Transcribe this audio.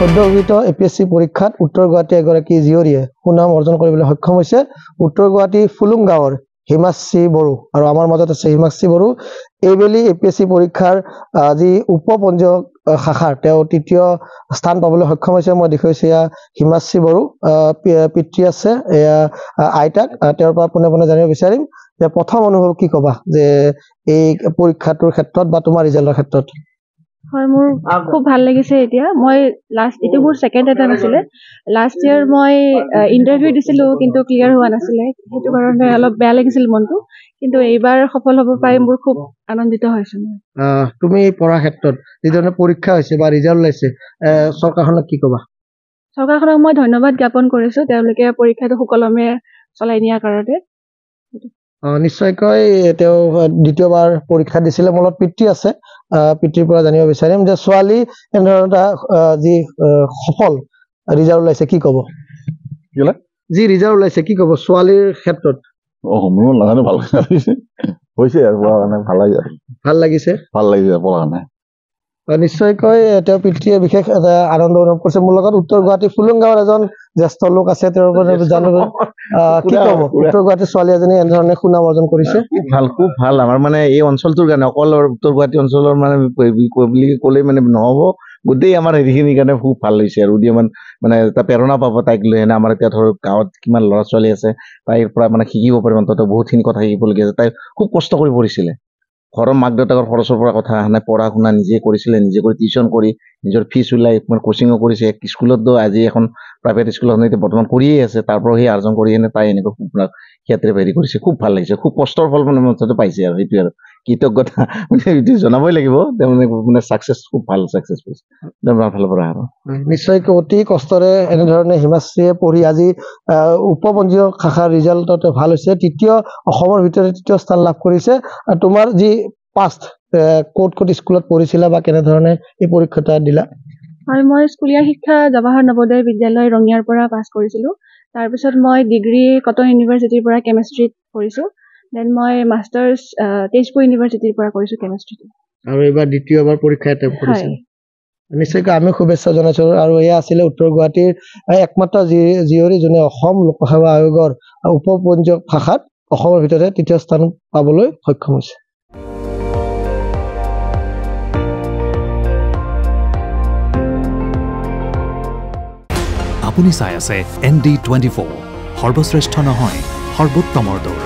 সদ্যঘোষিত APS-C পৰীক্ষাত উত্তৰ গুৱাহাটী এগৰাকী জীয়ৰীয়ে সুনাম অৰ্জন কৰিবলৈ সক্ষম হৈছে। উত্তৰ গুৱাহাটী ফুলুং গাঁৱৰ হিমাশ্ৰী বড়ো আৰু আমাৰ মাজত আছে হিমাশ্ৰী বড়ো। এইবেলি এপিএসসি পৰীক্ষাৰ আজি উপপঞ্জীয়ক শাখাৰ তেওঁ তৃতীয় স্থান পাবলৈ সক্ষম হৈছে। মই দেখুৱাইছো এয়া হিমাশ্ৰী বড়ো, পিতৃ আছে এয়া আইতাক। তেওঁৰ পৰা পোনে পোনে জানিব বিচাৰিম যে প্ৰথম অনুভৱ কি ক'বা যে এই পৰীক্ষাটোৰ ক্ষেত্ৰত বা তোমাৰ ৰিজাল্টৰ ক্ষেত্ৰত? হয়, মোৰ খুব ভাল লাগিছে। এতিয়া মই এইটো মোৰ ছেকেণ্ড এটেম্প আছিলে। লাষ্ট ইয়াৰ মই ইণ্টাৰভিউ দিছিলোঁ কিন্তু ক্লিয়াৰ হোৱা নাছিলে, সেইটো কাৰণে অলপ বেয়া লাগিছিল মনটো। কিন্তু এইবাৰ সফল হ'ব পাই মোৰ খুব আনন্দিত হৈছোঁ। তুমি এই পঢ়াৰ ক্ষেত্ৰত যিধৰণে পৰীক্ষা হৈছে বা ৰিজাল্ট ওলাইছে, চৰকাৰখনক কি ক'বা? চৰকাৰখনক মই ধন্যবাদ জ্ঞাপন কৰিছোঁ, তেওঁলোকে পৰীক্ষাটো সুকলমে চলাই নিয়াৰ কাৰণে। নিশ্চয়কৈ তেওঁ দ্বিতীয়বাৰ পৰীক্ষা দিছিলে। মূলত পিতৃ আছে, পিতৃৰ পৰা জানিব বিচাৰিম যে ছোৱালী এনেধৰণৰ এটা যি সফল ৰিজাল্ট ওলাইছে কি ক'ব? যি ৰিজাল্ট ওলাইছে কি ক'ব ছোৱালীৰ ক্ষেত্ৰত? মোৰ নাজানো, ভাল লাগিছে হৈছে আৰু ভাল লাগিছে পঢ়া নাই। নিশ্চয়কৈ তেওঁৰ পিতৃয়ে বিশেষ এটা আনন্দ অনুভৱ কৰিছে। মোৰ লগত উত্তৰ গুৱাহাটী ফুলুং গাঁৱৰ এজন জ্যেষ্ঠ লোক আছে, তেওঁৰ পৰা জানিব কি ক'ব উত্তৰ গুৱাহাটীৰ ছোৱালী এজনী এনেধৰণে সুনাম অৰ্জন কৰিছে? খুব ভাল। আমাৰ মানে এই অঞ্চলটোৰ কাৰণে, অকল উত্তৰ গুৱাহাটী অঞ্চলৰ মানে বুলি ক'লে মানে নহ'ব, গোটেই আমাৰ হেৰিখিনিৰ কাৰণে খুব ভাল হৈছে আৰু উদীয়মান মানে এটা প্ৰেৰণা পাব তাইক লৈ। এনে আমাৰ এতিয়া ধৰক গাঁৱত কিমান ল'ৰা ছোৱালী আছে, তাইৰ পৰা মানে শিকিব পাৰিব, অন্তত বহুতখিনি কথা শিকিবলগীয়া আছে। তাই খুব কষ্ট কৰি পঢ়িছিলে, ঘৰৰ মাক দেউতাকৰ খৰচৰ পৰা কথা অহা নাই, পঢ়া শুনা নিজে কৰিছিলে, নিজে কৰি টিউশ্যন কৰি নিজৰ ফিজ ওলাই কোচিঙো কৰিছে। স্কুলতো আজি এখন প্ৰাইভেট স্কুলত এতিয়া বৰ্তমান কৰিয়ে আছে, তাৰ পৰা সেই আৰ্জন কৰি কিনে তাই এনেকৈ ক্ষেত্ৰে হেৰি কৰিছে। খুব ভাল লাগিছে, খুব কষ্টৰ ফল মানে মুঠতে পাইছে আৰু সেইটোৱে আৰু কৃতজ্ঞতা মানে জনাবই লাগিব। তেওঁ মানে ছাকচেছ, খুব ভাল ছাকচেছ পাইছে তেওঁৰ ফালৰ পৰা। আৰু নিশ্চয়কৈ অতি কষ্টৰে এনেধৰণে হিমাশ্ৰীয়ে পঢ়ি আজি উপপঞ্জীয়ক শাখাৰ ৰিজাল্টত ভাল হৈছে, অসমৰ ভিতৰত তৃতীয় স্থান লাভ কৰিছে। তোমাৰ যি পাষ্ট ক'ত স্কুলত পঢ়িছিলা বা কেনেধৰণে এই পৰীক্ষা দিলা? হয়, মই স্কুলীয়া শিক্ষা জৱাহৰ নৱোদয় বিদ্যালয় ৰঙিয়াৰ পৰা পাছ কৰিছিলোঁ। তাৰপিছত মই ডিগ্ৰী কটন ইউনিভাৰ্চিটিৰ পৰা কেমেষ্ট্ৰিত কৰিছোঁ। দেন মই মাষ্টাৰ্ছ তেজপুৰ ইউনিভাৰ্চিটিৰ পৰা কৰিছোঁ কেমেষ্ট্ৰিত। আৰু এইবাৰ দ্বিতীয়বাৰ পৰীক্ষা এটেম্প কৰিছে। নিশ্চয়কৈ আমি শুভেচ্ছা জনাইছোঁ। আৰু এয়া আছিলে উত্তৰ গুৱাহাটীৰ একমাত্ৰ জীয়ৰী যোনে অসম লোকসেৱা আয়োগৰ উপপঞ্জীয়ক শাখাত অসমৰ ভিতৰতে তৃতীয় স্থান পাবলৈ সক্ষম হৈছে। আপুনি চাই আছে ND24, সৰ্বশ্ৰেষ্ঠ নহয় সৰ্বোত্তমৰ দৌৰ।